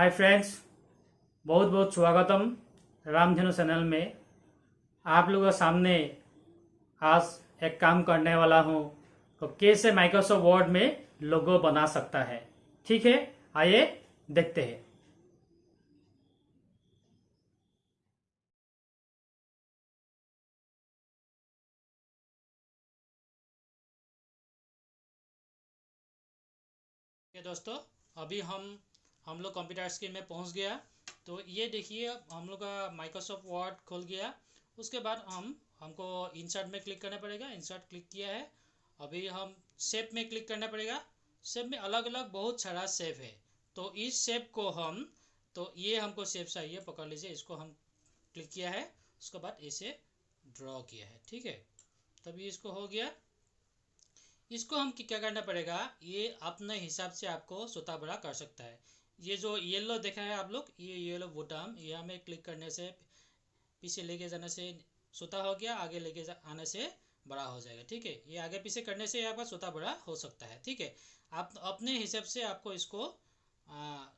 Hi friends, बहुत बहुत स्वागतम रामधनु चैनल में। आप लोगों के सामने आज एक काम करने वाला हूँ। तो कैसे माइक्रोसॉफ्ट वर्ड में लोगो बना सकता है। ठीक है, आइए देखते हैं। ये दोस्तों, अभी हम लोग कंप्यूटर स्क्रीन में पहुंच गया। तो ये देखिए, हम लोग का माइक्रोसॉफ्ट वर्ड खुल गया। उसके बाद हमको इंसर्ट में क्लिक करना पड़ेगा। इंसर्ट क्लिक किया है। अभी हम शेप में क्लिक करना पड़ेगा। शेप में अलग अलग बहुत सारा शेप है। तो इस शेप को तो ये हमको शेप चाहिए, पकड़ लीजिए। इसको हम क्लिक किया है, उसके बाद इसे ड्रॉ किया है। ठीक है, तभी इसको हो गया। इसको हम क्या करना पड़ेगा, ये अपने हिसाब से आपको छोटा बड़ा कर सकता है। ये जो येलो देखा है आप लोग, ये येलो बटन, ये हमें क्लिक करने से पीछे लेके जाने से छोटा हो गया, आगे लेके आने से बड़ा हो जाएगा। ठीक है, ये आगे पीछे करने से आपका छोटा बड़ा हो सकता है। ठीक है, आप अपने हिसाब से आपको इसको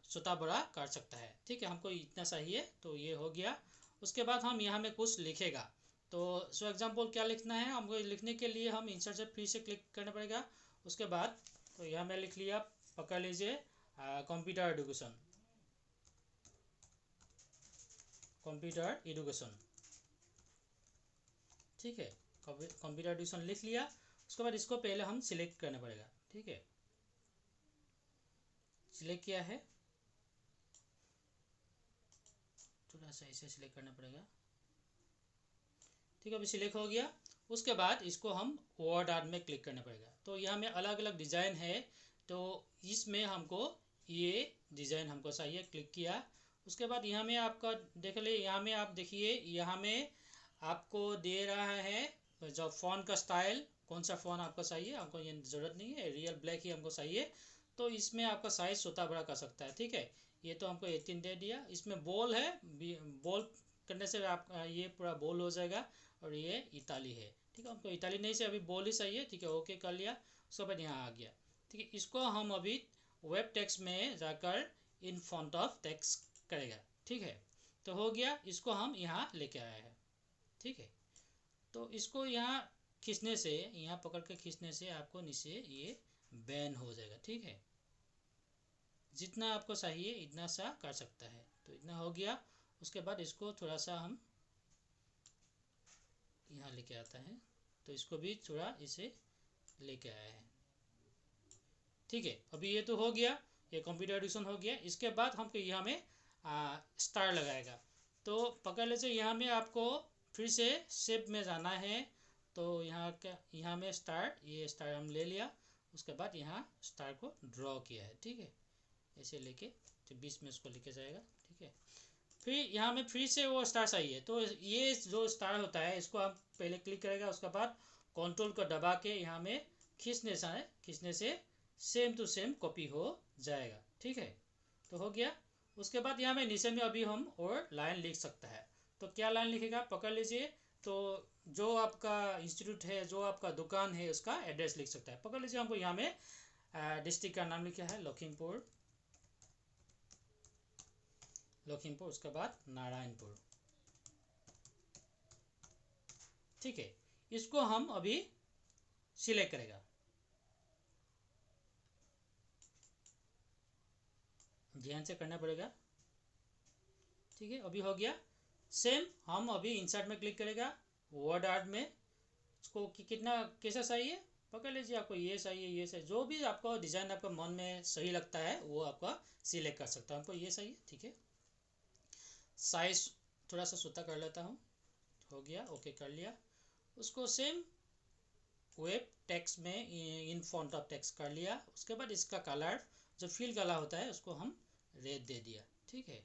छोटा बड़ा कर सकता है। ठीक है, हमको इतना चाहिए तो ये हो गया। उसके बाद हम यहाँ में कुछ लिखेगा। तो सो एग्जांपल क्या लिखना है हमको, लिखने के लिए हम इंसर्ट से फिर से क्लिक करना पड़ेगा। उसके बाद तो यहाँ में लिख लिया, पकड़ लीजिए, कंप्यूटर एडुकेशन। कंप्यूटर एडुकेशन, ठीक है, कंप्यूटर एडुकेशन लिख लिया। उसके बाद इसको पहले हम सिलेक्ट करना पड़ेगा। ठीक है, सिलेक्ट किया है, थोड़ा सा इसे सिलेक्ट करना पड़ेगा। ठीक है, अभी सिलेक्ट हो गया। उसके बाद इसको हम वर्ड आर्ट में क्लिक करना पड़ेगा। तो यहाँ में अलग अलग डिज़ाइन है। तो इसमें हमको ये डिज़ाइन हमको चाहिए, क्लिक किया। उसके बाद यहाँ में आपका देख ले, यहाँ में आप देखिए, यहाँ में आपको दे रहा है जो फ़ॉन्ट का स्टाइल, कौन सा फ़ॉन्ट आपको चाहिए। हमको ये ज़रूरत नहीं है, रियल ब्लैक ही हमको चाहिए। तो इसमें आपका साइज़ छोटा बड़ा कर सकता है। ठीक है, ये तो हमको 18 दे दिया। इसमें बोल है, बोल करने से आप ये पूरा बोल हो जाएगा। और ये इताली है। ठीक है, हमको इताली नहीं से अभी बोल ही चाहिए। ठीक है, ओके कर लिया। उसके बाद यहाँ आ गया। ठीक है, इसको हम अभी वेब टेक्स्ट में जाकर इन फ्रंट ऑफ टेक्स्ट करेगा। ठीक है, तो हो गया। इसको हम यहाँ लेके आए हैं। ठीक है, तो इसको यहाँ खींचने से, यहाँ पकड़ के खींचने से आपको नीचे ये बैन हो जाएगा। ठीक है, जितना आपको चाहिए इतना सा कर सकता है। तो इतना हो गया। उसके बाद इसको थोड़ा सा हम यहाँ लेके आता है। तो इसको भी थोड़ा इसे लेके आया है। ठीक है, अभी ये तो हो गया, ये कंप्यूटर एडिशन हो गया। इसके बाद हमको यहाँ में स्टार लगाएगा। तो पकड़ लीजिए, यहाँ में आपको फिर से शेप में जाना है। तो यहाँ में स्टार, ये स्टार हम ले लिया। उसके बाद यहाँ स्टार को ड्रॉ किया है। ठीक है, ऐसे लेके तो बीच में उसको लेके जाएगा। ठीक है, फिर यहाँ में फिर से वो स्टार चाहिए। तो ये जो स्टार होता है, इसको हम पहले क्लिक करेगा। उसके बाद कंट्रोल को दबा के यहाँ में खींचने से सेम टू सेम कॉपी हो जाएगा। ठीक है, तो हो गया। उसके बाद यहाँ में नीचे में अभी हम और लाइन लिख सकता है। तो क्या लाइन लिखेगा, पकड़ लीजिए। तो जो आपका इंस्टीट्यूट है, जो आपका दुकान है, उसका एड्रेस लिख सकता है। पकड़ लीजिए, हमको यहाँ में डिस्ट्रिक्ट का नाम लिखा है लखीमपुर। उसके बाद नारायणपुर। ठीक है, इसको हम अभी सिलेक्ट करेगा। ध्यान से करना पड़ेगा। ठीक है, अभी हो गया। सेम हम अभी इंसर्ट में क्लिक करेगा, वर्ड आर्ट में। इसको कितना कैसा चाहिए, पकड़ लीजिए। आपको ये चाहिए, ये चाहिए, जो भी आपको डिज़ाइन आपका मन में सही लगता है वो आपका सिलेक्ट कर सकता है। हमको ये चाहिए। ठीक है, साइज थोड़ा सा छोटा कर लेता हूँ। हो गया, ओके कर लिया। उसको सेम वेब टेक्स्ट में इन फ्रंट ऑफ टेक्स्ट कर लिया। उसके बाद इसका कलर, जो फिल कलर होता है, उसको हम रेड दे दिया। ठीक है,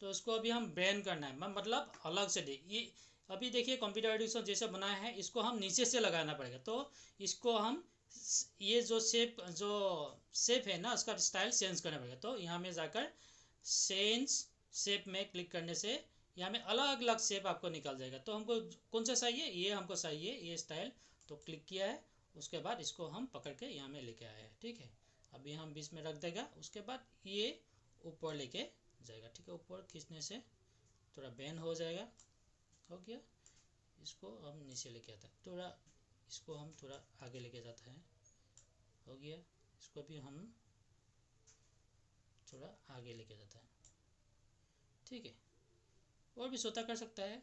तो इसको अभी हम ब्रेन करना है, मतलब अलग से दे। ये अभी देखिए, कंप्यूटर एडिशन जैसे बनाया है, इसको हम नीचे से लगाना पड़ेगा। तो इसको हम ये जो शेप है ना, उसका स्टाइल चेंज करना पड़ेगा। तो यहाँ में जाकर चेंज शेप में क्लिक करने से यहाँ में अलग अलग शेप आपको निकल जाएगा। तो हमको कौन सा चाहिए, ये हमको चाहिए ये स्टाइल। तो क्लिक किया है। उसके बाद इसको हम पकड़ के यहाँ में लेके आए हैं। ठीक है, अभी हम बीच में रख देगा। उसके बाद ये ऊपर लेके जाएगा, ठीक है। ऊपर खींचने से थोड़ा बेंड हो जाएगा, हो गया। इसको हम नीचे लेके आता है, थोड़ा इसको हम थोड़ा आगे लेके जाता है, हो गया। इसको भी हम थोड़ा आगे लेके जाता है, ठीक है। और भी सोता कर सकता है।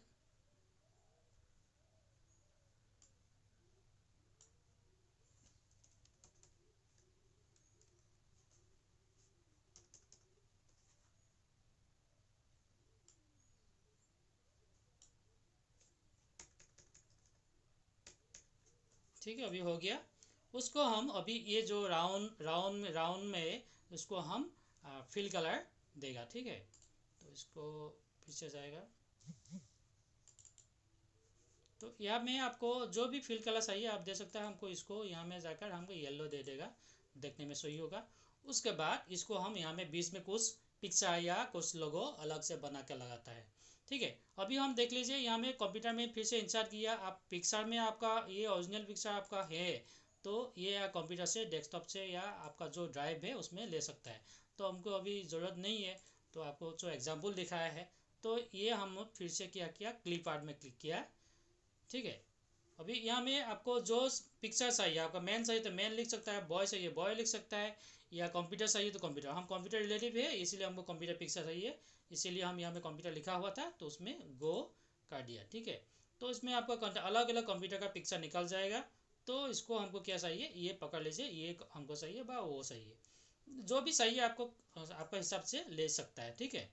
ठीक है, अभी हो गया। उसको हम अभी ये जो राउंड में उसको हम फिल कलर देगा, ठीक है। तो इसको पीछे जाएगा, तो यहाँ में आपको जो भी फिल कलर चाहिए आप दे सकते हैं। हमको इसको यहाँ में जाकर हमको येलो दे देगा, देखने में सही होगा। उसके बाद इसको हम यहाँ में बीच में कुछ पिक्चर या कुछ लोगो अलग से बना के लगाता है, ठीक है। अभी हम देख लीजिए यहाँ में कंप्यूटर में फिर से इंसर्ट किया। आप पिक्चर में आपका ये ओरिजिनल पिक्चर आपका है, तो ये या कंप्यूटर से डेस्कटॉप से या आपका जो ड्राइव है उसमें ले सकता है। तो हमको अभी ज़रूरत नहीं है, तो आपको जो एग्जाम्पल दिखाया है, तो ये हम फिर से क्या किया, क्लिप आर्ट में क्लिक किया, ठीक है। अभी यहाँ में आपको जो पिक्चर चाहिए, आपका मैन चाहिए तो मैन लिख सकता है, बॉय चाहिए बॉय लिख सकता है, या कंप्यूटर चाहिए तो कंप्यूटर। हम कंप्यूटर रिलेटिव है इसीलिए हमको कंप्यूटर पिक्चर चाहिए, इसीलिए हम यहाँ में कंप्यूटर लिखा हुआ था तो उसमें गो कर दिया, ठीक है। तो इसमें आपका अलग अलग कंप्यूटर का पिक्चर निकल जाएगा। तो इसको हमको क्या चाहिए, ये पकड़ लीजिए, ये हमको चाहिए बा वो चाहिए, जो भी चाहिए आपको आपका हिसाब से ले सकता है, ठीक है।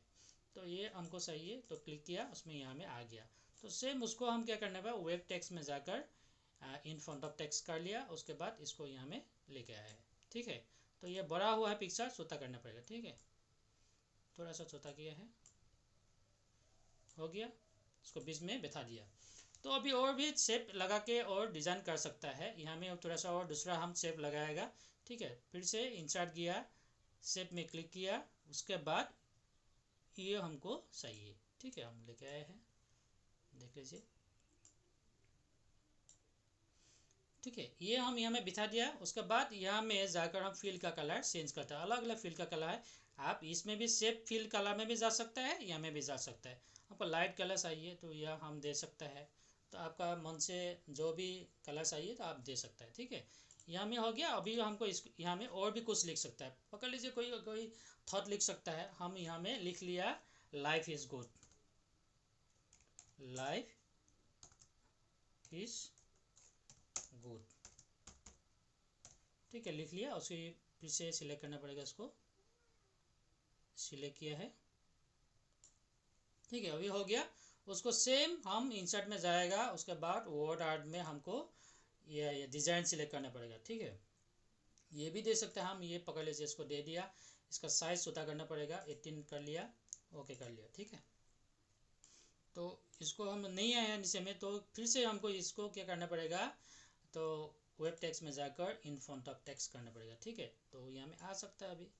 तो ये हमको चाहिए तो क्लिक किया, उसमें यहाँ में आ गया। तो सेम उसको हम क्या करना है, वेब टेक्स्ट में जाकर इन फ्रंट ऑफ टेक्स्ट कर लिया, उसके बाद इसको यहाँ में लेके आया है, ठीक है। तो ये बड़ा हुआ है पिक्चर, छोटा करना पड़ेगा, ठीक है। थोड़ा सा छोटा किया है, हो गया। इसको बीच में बैठा दिया। तो अभी और भी शेप लगा के और डिज़ाइन कर सकता है। यहाँ में थोड़ा सा और दूसरा हम शेप लगाएगा, ठीक है। फिर से इंसर्ट किया, शेप में क्लिक किया, उसके बाद ये हमको चाहिए, ठीक है, हम लेके आए हैं, देख लीजिए, ठीक है। ये हम यहाँ में बिठा दिया। उसके बाद यहाँ में जाकर हम फिल का कलर चेंज करते हैं, अलग अलग फिल का कलर है। आप इसमें भी सेम फिल कलर में भी जा सकता है, यहाँ में भी जा सकता है। आपको लाइट कलर चाहिए तो यह हम दे सकता है, तो आपका मन से जो भी कलर चाहिए तो आप दे सकते हैं, ठीक है। यहाँ में हो गया। अभी हमको इस यहाँ में और भी कुछ लिख सकता है, पकड़ लीजिए, कोई कोई थॉट लिख सकता है। हम यहाँ में लिख लिया life is good, life is good, ठीक है, लिख लिया। उसे फिर से सिलेक्ट करना पड़ेगा, इसको सिलेक्ट किया है, ठीक है, अभी हो गया। उसको सेम हम इंसर्ट में जाएगा, उसके बाद वर्ड आर्ट में हमको ये डिज़ाइन सिलेक्ट करना पड़ेगा, ठीक है। ये भी दे सकते हैं हम, ये पकड़ लीजिए, इसको दे दिया। इसका साइज छोटा करना पड़ेगा, 18 कर लिया, ओके कर लिया, ठीक है। तो इसको हम नहीं आया नीचे में, तो फिर से हमको इसको क्या करना पड़ेगा, तो वेब टेक्स्ट में जाकर इन फ्रंट ऑफ टेक्स्ट करना पड़ेगा, ठीक है। तो यहाँ में आ सकता है, अभी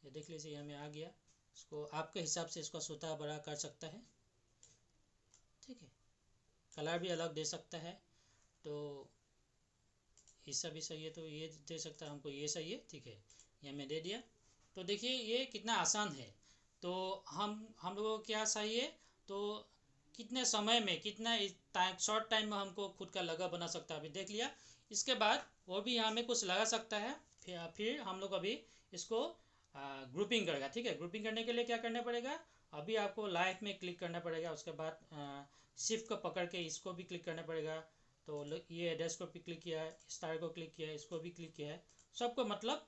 ये देख लीजिए यहाँ में आ गया। इसको आपके हिसाब से इसको छोटा बड़ा कर सकता है, ठीक है। कलर भी अलग दे सकता है, तो ऐसा भी सही है तो ये दे सकता है, हमको ये सही है, ठीक है, यहाँ में दे दिया। तो देखिए ये कितना आसान है। तो हम लोगों को क्या चाहिए, तो कितने समय में, कितना शॉर्ट टाइम में हमको खुद का लगा बना सकता है, अभी देख लिया। इसके बाद वो भी यहाँ में कुछ लगा सकता है। फिर हम लोग अभी इसको ग्रुपिंग करेगा, ठीक है। ग्रुपिंग करने के लिए क्या करना पड़ेगा, अभी आपको लाइफ में क्लिक करना पड़ेगा, उसके बाद शिफ्ट को पकड़ के इसको भी क्लिक करना पड़ेगा। तो ये एड्रेस को भी क्लिक किया है, स्टार को क्लिक किया है, इसको भी क्लिक किया है, सबको मतलब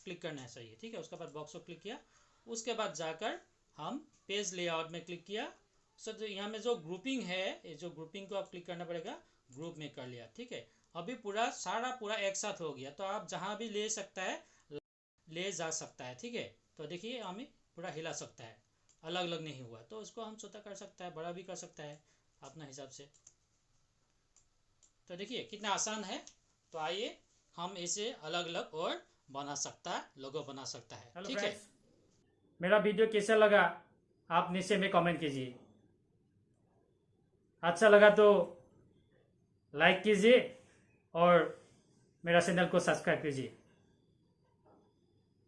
क्लिक करना है, सही है, ठीक है। उसके बाद बॉक्स को क्लिक किया, उसके बाद जाकर हम पेज लेआउट में क्लिक किया। सर यहाँ में जो ग्रुपिंग है, ये जो ग्रुपिंग को आप क्लिक करना पड़ेगा, ग्रुप में कर लिया, ठीक है। अभी पूरा सारा पूरा एक साथ हो गया, तो आप जहाँ भी ले सकता है, ले जा सकता है, ठीक है। तो देखिए हमें पूरा हिला सकता है, अलग अलग नहीं हुआ। तो उसको हम छोटा कर सकता है, बड़ा भी कर सकता है अपना हिसाब से। तो देखिए कितना आसान है। तो आइए हम इसे अलग अलग और बना सकता है, लोगो बना सकता है, ठीक है। मेरा वीडियो कैसा लगा आप नीचे में कमेंट कीजिए। अच्छा लगा तो लाइक कीजिए और मेरा चैनल को सब्सक्राइब कीजिए।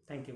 Thank you.